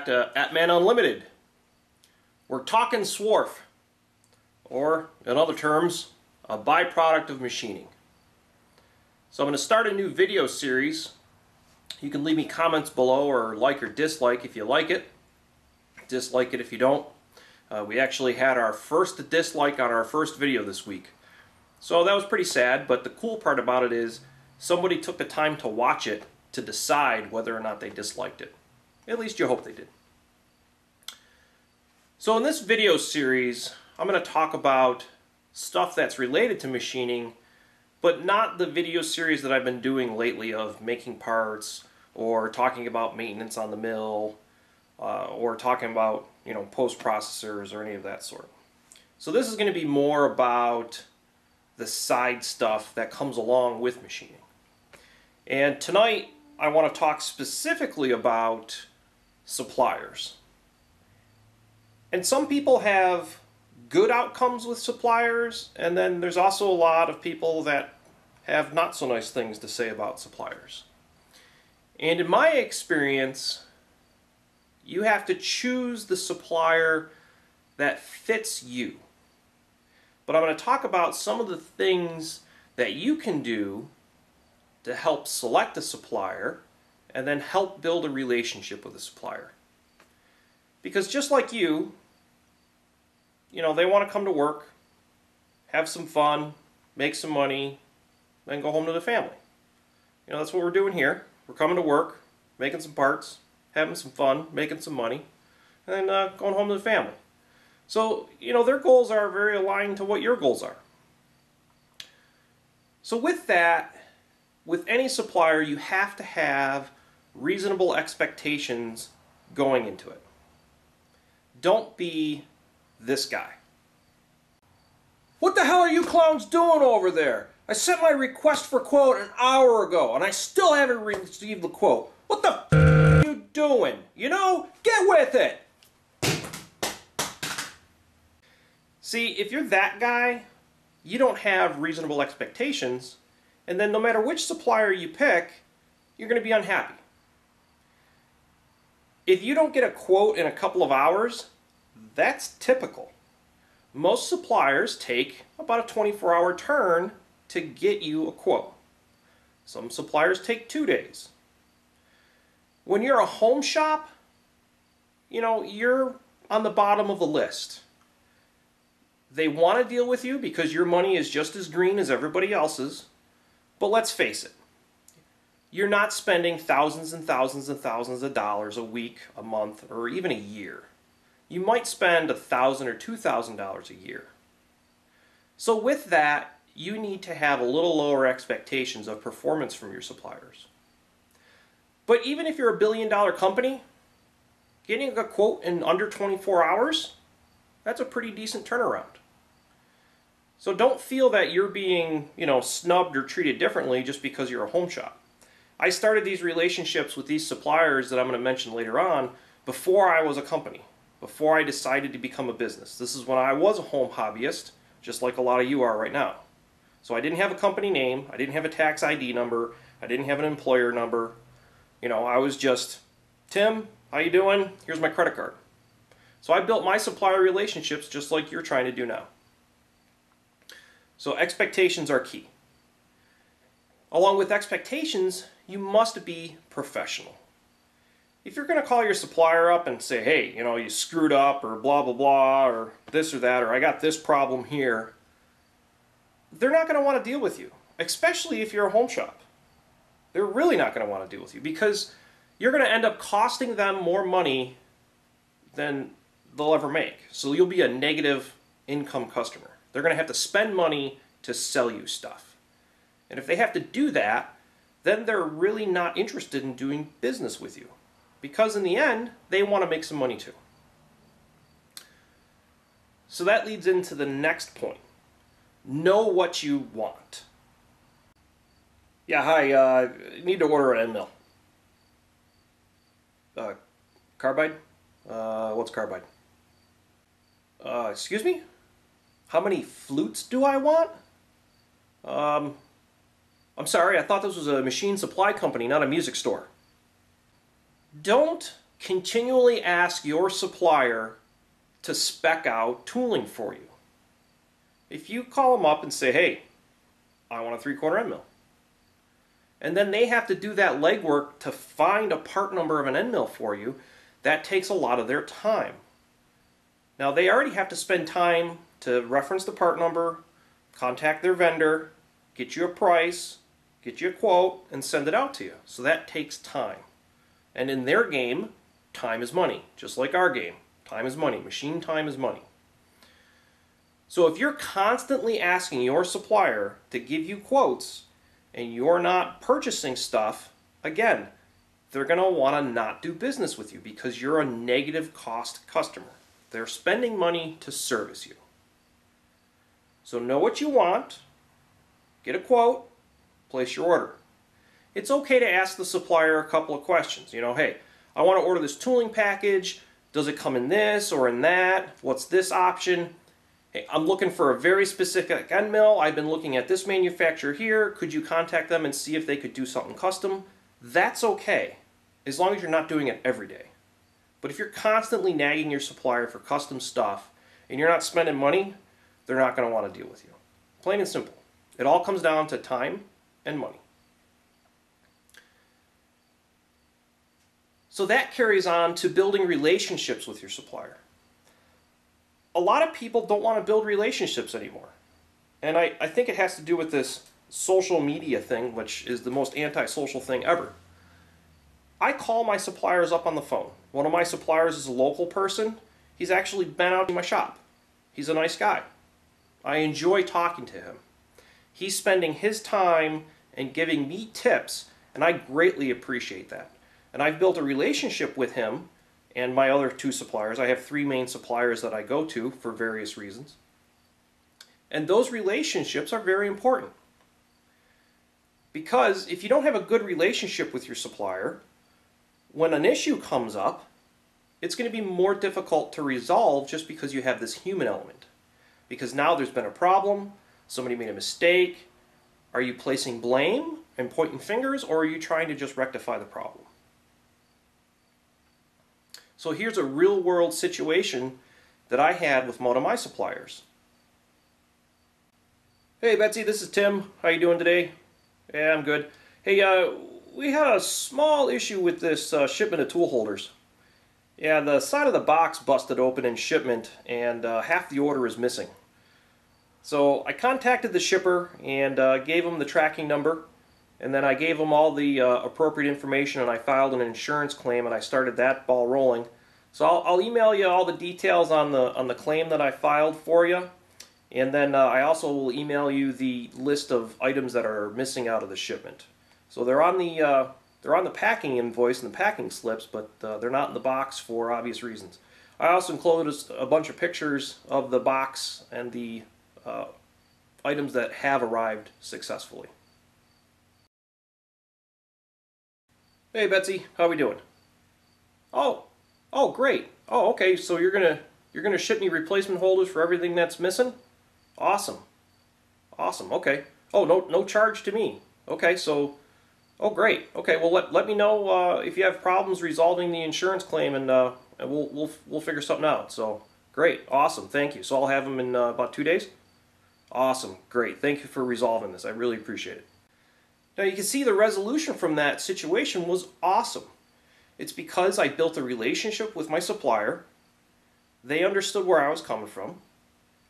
back to Atman Unlimited. We're talking Swarf, or in other terms, a byproduct of machining. So I'm going to start a new video series. You can leave me comments below or like or dislike if you like it. Dislike it if you don't. We actually had our first dislike on our first video this week. So that was pretty sad, but the cool part about it is somebody took the time to watch it to decide whether or not they disliked it. At least you hope they did. So in this video series, I'm going to talk about stuff that's related to machining, but not the video series that I've been doing lately of making parts or talking about maintenance on the mill or talking about, post-processors or any of that sort. So this is going to be more about the side stuff that comes along with machining. And tonight I want to talk specifically about suppliers. And some people have good outcomes with suppliers, and then there's also a lot of people that have not so nice things to say about suppliers. And in my experience, you have to choose the supplier that fits you. But I'm going to talk about some of the things that you can do to help select a supplier and then help build a relationship with a supplier. Because just like you, they want to come to work, have some fun, make some money, then go home to the family. That's what we're doing here. We're coming to work, making some parts, having some fun, making some money, and then going home to the family. So, their goals are very aligned to what your goals are. So with that, with any supplier, you have to have reasonable expectations going into it. Don't be this guy. What the hell are you clowns doing over there? I sent my request for quote an hour ago, and I still haven't received the quote. What the f are you doing? Get with it! See, if you're that guy, you don't have reasonable expectations, and then no matter which supplier you pick, you're going to be unhappy. If you don't get a quote in a couple of hours, that's typical. Most suppliers take about a 24-hour turn to get you a quote. Some suppliers take 2 days. When you're a home shop, you're on the bottom of the list. They want to deal with you because your money is just as green as everybody else's, but let's face it, you're not spending thousands and thousands and thousands of dollars a week, a month, or even a year. You might spend $1,000 or $2,000 a year. So with that, you need to have a little lower expectations of performance from your suppliers. But even if you're a billion-dollar company, getting a quote in under 24 hours, that's a pretty decent turnaround. So don't feel that you're being, snubbed or treated differently just because you're a home shop. I started these relationships with these suppliers that I'm going to mention later on before I was a company, before I decided to become a business. This is when I was a home hobbyist, just like a lot of you are right now. So I didn't have a company name, I didn't have a tax ID number, I didn't have an employer number. I was just, Tim, how you doing? Here's my credit card. So I built my supplier relationships just like you're trying to do now. So expectations are key. Along with expectations, you must be professional. If you're going to call your supplier up and say, hey, you screwed up or blah, blah, blah, or this or that, or I got this problem here, they're not going to want to deal with you, especially if you're a home shop. They're really not going to want to deal with you because you're going to end up costing them more money than they'll ever make. So you'll be a negative income customer. They're going to have to spend money to sell you stuff. And if they have to do that, then they're really not interested in doing business with you. Because in the end, they want to make some money too. So that leads into the next point. Know what you want. Yeah, hi, need to order an end mill. Carbide? What's carbide? Excuse me? How many flutes do I want? I'm sorry, I thought this was a machine supply company, not a music store. Don't continually ask your supplier to spec out tooling for you. If you call them up and say, hey, I want a 3/4 end mill, and then they have to do that legwork to find a part number of an end mill for you, that takes a lot of their time. Now, they already have to spend time to reference the part number, contact their vendor, get you a price, get you a quote, and send it out to you. So that takes time. And in their game, time is money, just like our game. Time is money. Machine time is money. So if you're constantly asking your supplier to give you quotes and you're not purchasing stuff, again, they're going to want to not do business with you because you're a negative cost customer. They're spending money to service you. So know what you want, get a quote, place your order. It's okay to ask the supplier a couple of questions. You know, hey, I want to order this tooling package. Does it come in this or in that? What's this option? Hey, I'm looking for a very specific end mill. I've been looking at this manufacturer here. Could you contact them and see if they could do something custom? That's okay, as long as you're not doing it every day. But if you're constantly nagging your supplier for custom stuff and you're not spending money, they're not going to want to deal with you. Plain and simple. It all comes down to time and money. So that carries on to building relationships with your supplier. A lot of people don't want to build relationships anymore. And I think it has to do with this social media thing, which is the most antisocial thing ever. I call my suppliers up on the phone. One of my suppliers is a local person. He's actually been out to my shop. He's a nice guy. I enjoy talking to him. He's spending his time and giving me tips, and I greatly appreciate that. And I've built a relationship with him and my other 2 suppliers. I have 3 main suppliers that I go to for various reasons. And those relationships are very important. Because if you don't have a good relationship with your supplier, when an issue comes up, it's going to be more difficult to resolve just because you have this human element. Because now there's been a problem, somebody made a mistake. Are you placing blame and pointing fingers, or are you trying to just rectify the problem? So here's a real-world situation that I had with one of my suppliers. Hey Betsy, this is Tim. How you doing today? Yeah, I'm good. Hey, we had a small issue with this shipment of tool holders. Yeah, the side of the box busted open in shipment, and half the order is missing. So I contacted the shipper and gave him the tracking number, and then I gave him all the appropriate information, and I filed an insurance claim, and I started that ball rolling. So I'll email you all the details on the claim that I filed for you, and then I also will email you the list of items that are missing out of the shipment. So they're on the packing invoice and the packing slips, but they're not in the box for obvious reasons. I also included a bunch of pictures of the box and the items that have arrived successfully. Hey Betsy, how we doing? Oh, great. Oh, okay. So you're gonna ship me replacement holders for everything that's missing? Awesome. Awesome. Okay. Oh, no charge to me. Okay. So, oh, great. Okay. Well, let me know if you have problems resolving the insurance claim, and we'll figure something out. So, great. Awesome. Thank you. So I'll have them in about 2 days. Awesome. Great. Thank you for resolving this. I really appreciate it. Now you can see the resolution from that situation was awesome. It's because I built a relationship with my supplier. They understood where I was coming from.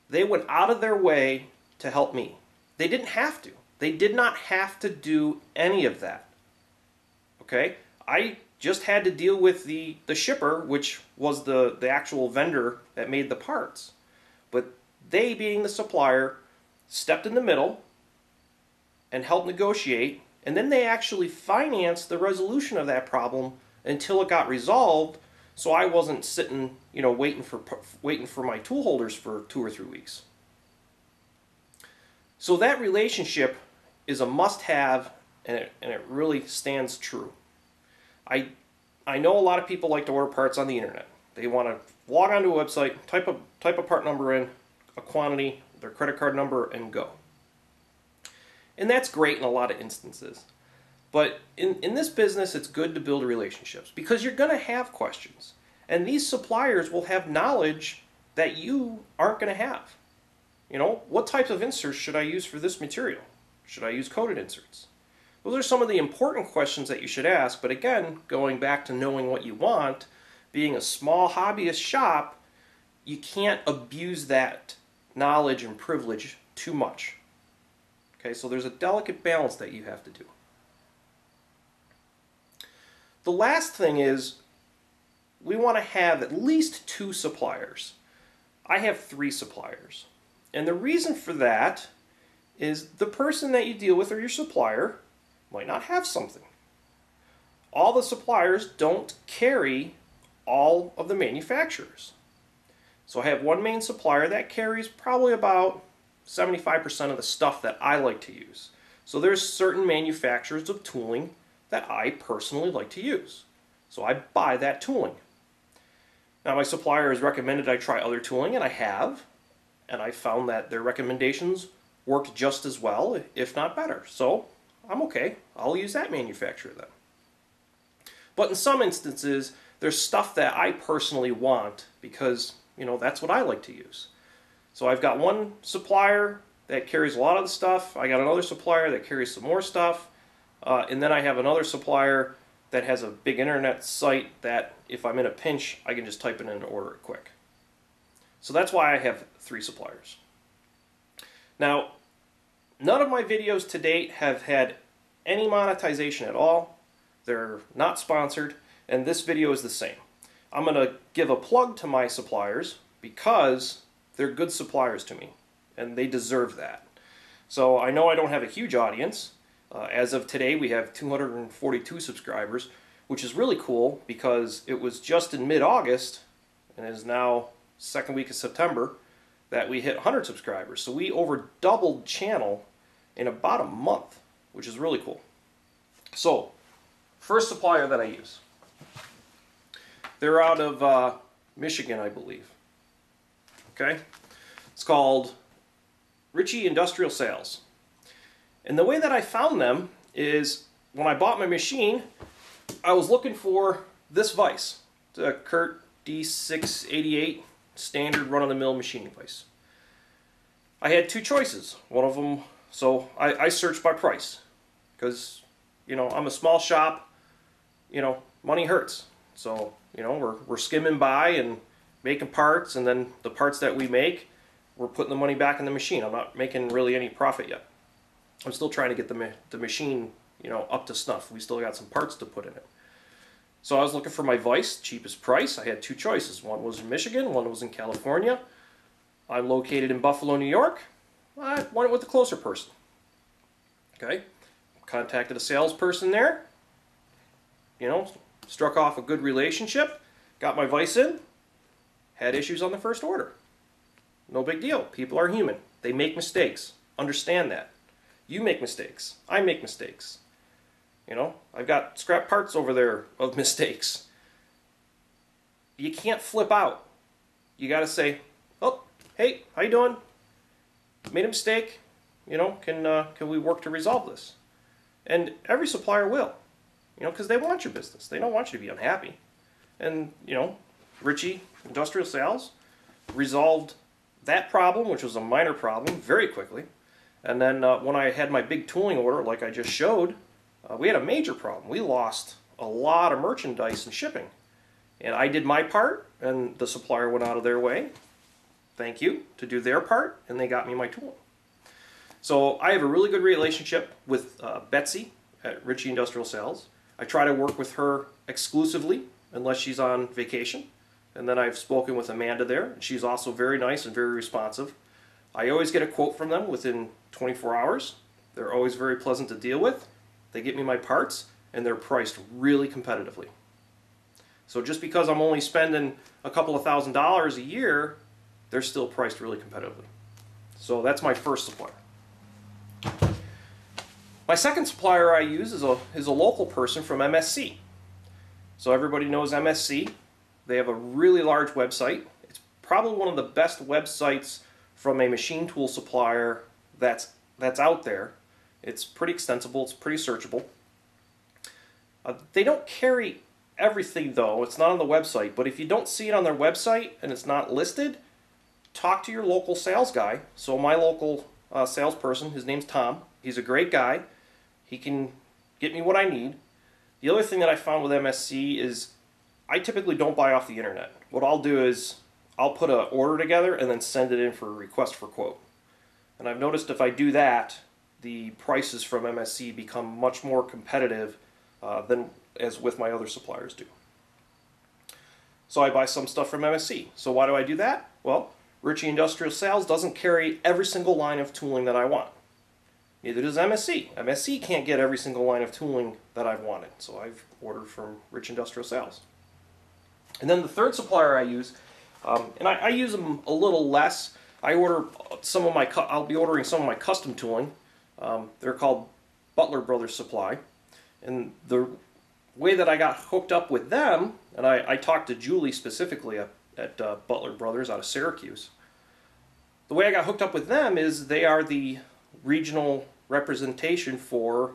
They went out of their way to help me. They didn't have to. They did not have to do any of that. Okay? I just had to deal with the shipper, which was the actual vendor that made the parts. But they, being the supplier, stepped in the middle and helped negotiate, and then they actually financed the resolution of that problem until it got resolved, so I wasn't sitting, waiting for my tool holders for 2 or 3 weeks. So that relationship is a must-have, and it really stands true. I know a lot of people like to order parts on the internet. They want to log onto a website, type a part number in, a quantity, their credit card number, and go. And that's great in a lot of instances. But in this business, it's good to build relationships because you're going to have questions. And these suppliers will have knowledge that you aren't going to have. You know, what types of inserts should I use for this material? Should I use coated inserts? Those are some of the important questions that you should ask, but again, going back to knowing what you want, being a small hobbyist shop, you can't abuse that knowledge and privilege too much. Okay, so there's a delicate balance that you have to do. The last thing is we want to have at least 2 suppliers. I have 3 suppliers. And the reason for that is the person that you deal with or your supplier might not have something. All the suppliers don't carry all of the manufacturers. So I have one main supplier that carries probably about 75% of the stuff that I like to use. So there's certain manufacturers of tooling that I personally like to use. So I buy that tooling. Now my supplier has recommended I try other tooling, and I have. And I found that their recommendations worked just as well, if not better. So I'm okay. I'll use that manufacturer then. But in some instances, there's stuff that I personally want because, you know, that's what I like to use. So I've got one supplier that carries a lot of the stuff. I got another supplier that carries some more stuff. And then I have another supplier that has a big internet site that if I'm in a pinch, I can just type it in and order it quick. So that's why I have 3 suppliers. Now, none of my videos to date have had any monetization at all. They're not sponsored, and this video is the same. I'm going to give a plug to my suppliers because they're good suppliers to me, and they deserve that. So I know I don't have a huge audience. As of today, we have 242 subscribers, which is really cool because it was just in mid-August, and is now second week of September, that we hit 100 subscribers. So we over doubled channel in about a month, which is really cool. So, first supplier that I use. They're out of Michigan, I believe. Okay? It's called Richie Industrial Sales. And the way that I found them is when I bought my machine, I was looking for this vise. It's a Kurt D688 standard run-of-the-mill machining vise. I had 2 choices. One of them, so I searched by price because, you know, I'm a small shop. You know, money hurts. So, you know, we're skimming by and making parts, and then the parts that we make, we're putting the money back in the machine. I'm not making really any profit yet. I'm still trying to get the machine, you know, up to snuff. We still got some parts to put in it. So I was looking for my vise, cheapest price. I had 2 choices. One was in Michigan, one was in California. I'm located in Buffalo, New York. I went with the closer person. Okay, contacted a salesperson there. You know, struck off a good relationship. Got my vise in. Had issues on the first order. No big deal. People are human. They make mistakes. Understand that. You make mistakes. I make mistakes. You know, I've got scrap parts over there of mistakes. You can't flip out. You got to say, "Oh, hey, how you doing? Made a mistake. You know, can we work to resolve this?" And every supplier will. You know, because they want your business. They don't want you to be unhappy. And, you know, Richie Industrial Sales resolved that problem, which was a minor problem, very quickly. And then when I had my big tooling order, like I just showed, we had a major problem. We lost a lot of merchandise and shipping. And I did my part, and the supplier went out of their way, thank you, to do their part, and they got me my tooling. So I have a really good relationship with Betsy at Richie Industrial Sales. I try to work with her exclusively, unless she's on vacation. And then I've spoken with Amanda there, and she's also very nice and very responsive. I always get a quote from them within 24 hours. They're always very pleasant to deal with. They get me my parts, and they're priced really competitively. So just because I'm only spending a couple of $1,000s a year, they're still priced really competitively. So that's my first supplier. My second supplier I use is a local person from MSC. So everybody knows MSC. They have a really large website. It's probably one of the best websites from a machine tool supplier that's out there. It's pretty extensible, it's pretty searchable. They don't carry everything though. It's not on the website, but if you don't see it on their website and it's not listed, talk to your local sales guy. So my local salesperson, his name's Tom. He's a great guy. He can get me what I need. The other thing that I found with MSC is I typically don't buy off the internet. What I'll do is I'll put an order together and then send it in for a request for quote. And I've noticed if I do that, the prices from MSC become much more competitive than as with my other suppliers do. So I buy some stuff from MSC. So why do I do that? Well, Richie Industrial Sales doesn't carry every single line of tooling that I want. Neither does MSC. MSC can't get every single line of tooling that I've wanted. So I've ordered from Rich Industrial Sales. And then the third supplier I use, and I use them a little less. I order some of my, I'll be ordering some of my custom tooling. They're called Butler Brothers Supply. And the way that I got hooked up with them, and I talked to Julie specifically at Butler Brothers out of Syracuse. The way I got hooked up with them is they are the regional representation for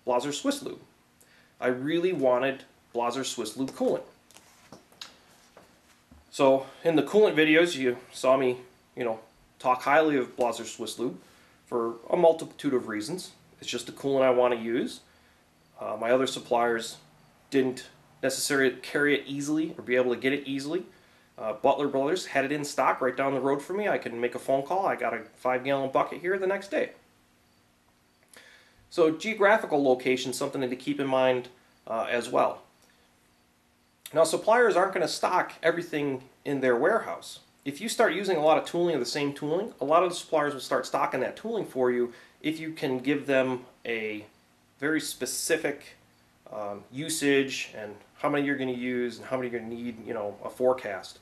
Blaser Swiss Lube. I really wanted Blaser Swiss Lube coolant. So in the coolant videos you saw me, talk highly of Blaser Swiss Lube for a multitude of reasons. It's just the coolant I want to use. My other suppliers didn't necessarily carry it easily or be able to get it easily. Butler Brothers had it in stock right down the road for me. I could make a phone call. I got a 5-gallon bucket here the next day. So geographical location is something to keep in mind as well. Now suppliers aren't going to stock everything in their warehouse. If you start using a lot of tooling of the same tooling, a lot of the suppliers will start stocking that tooling for you if you can give them a very specific usage and how many you're going to use and how many you're going to need, a forecast.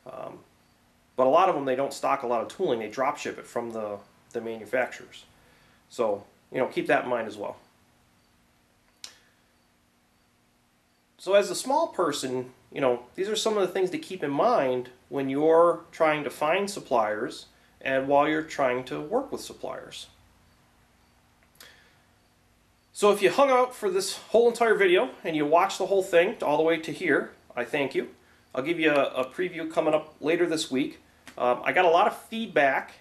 But a lot of them, they don't stock a lot of tooling. They drop ship it from the manufacturers. So, keep that in mind as well. So as a small person, these are some of the things to keep in mind when you're trying to find suppliers and while you're trying to work with suppliers. So if you hung out for this whole entire video and you watched the whole thing all the way to here, I thank you. I'll give you a preview coming up later this week. I got a lot of feedback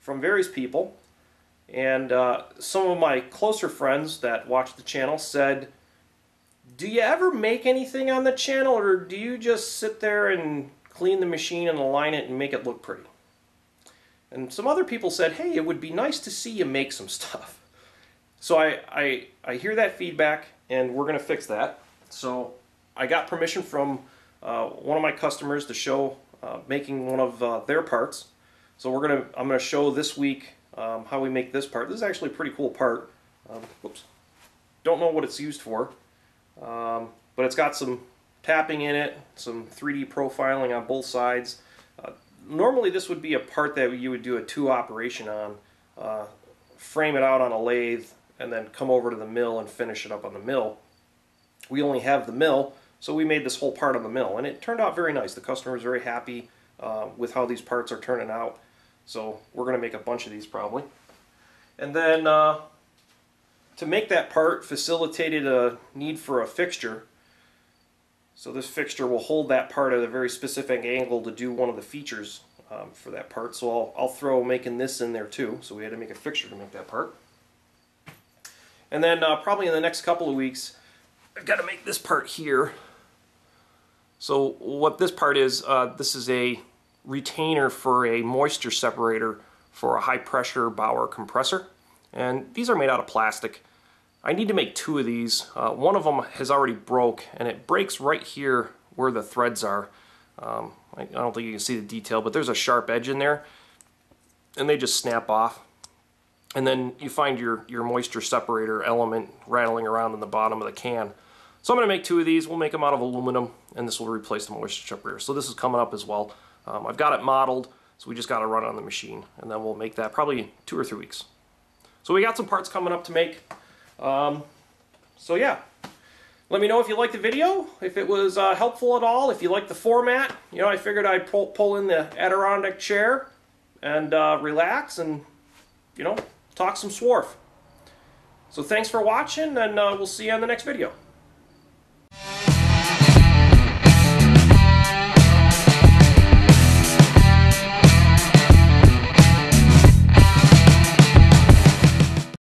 from various people, and some of my closer friends that watch the channel said, do you ever make anything on the channel, or do you just sit there and clean the machine and align it and make it look pretty? And some other people said, hey, it would be nice to see you make some stuff. So I hear that feedback, and we're going to fix that. So I got permission from one of my customers to show making one of their parts. So I'm going to show this week how we make this part. This is actually a pretty cool part. Whoops. Don't know what it's used for. But it's got some tapping in it, some 3D profiling on both sides. Normally this would be a part that you would do a 2 operation on, frame it out on a lathe, and then come over to the mill and finish it up on the mill. We only have the mill, so we made this whole part on the mill, and it turned out very nice. The customer is very happy with how these parts are turning out, so we're going to make a bunch of these probably. And then to make that part facilitated a need for a fixture. So this fixture will hold that part at a very specific angle to do one of the features for that part. So I'll throw making this in there too. So we had to make a fixture to make that part. And then probably in the next couple of weeks, I've got to make this part here. So what this part is, this is a retainer for a moisture separator for a high pressure Bauer compressor. And these are made out of plastic. I need to make 2 of these. One of them has already broke, and it breaks right here where the threads are. I don't think you can see the detail, but there's a sharp edge in there, and they just snap off. And then you find your moisture separator element rattling around in the bottom of the can. So I'm going to make 2 of these. We'll make them out of aluminum, and this will replace the moisture separator. So this is coming up as well. I've got it modeled, so we just got to run it on the machine, and then we'll make that probably 2 or 3 weeks. So we got some parts coming up to make. So yeah, let me know if you liked the video, if it was helpful at all, if you like the format. I figured I'd pull in the Adirondack chair and relax and, talk some Swarf. So thanks for watching, and we'll see you on the next video.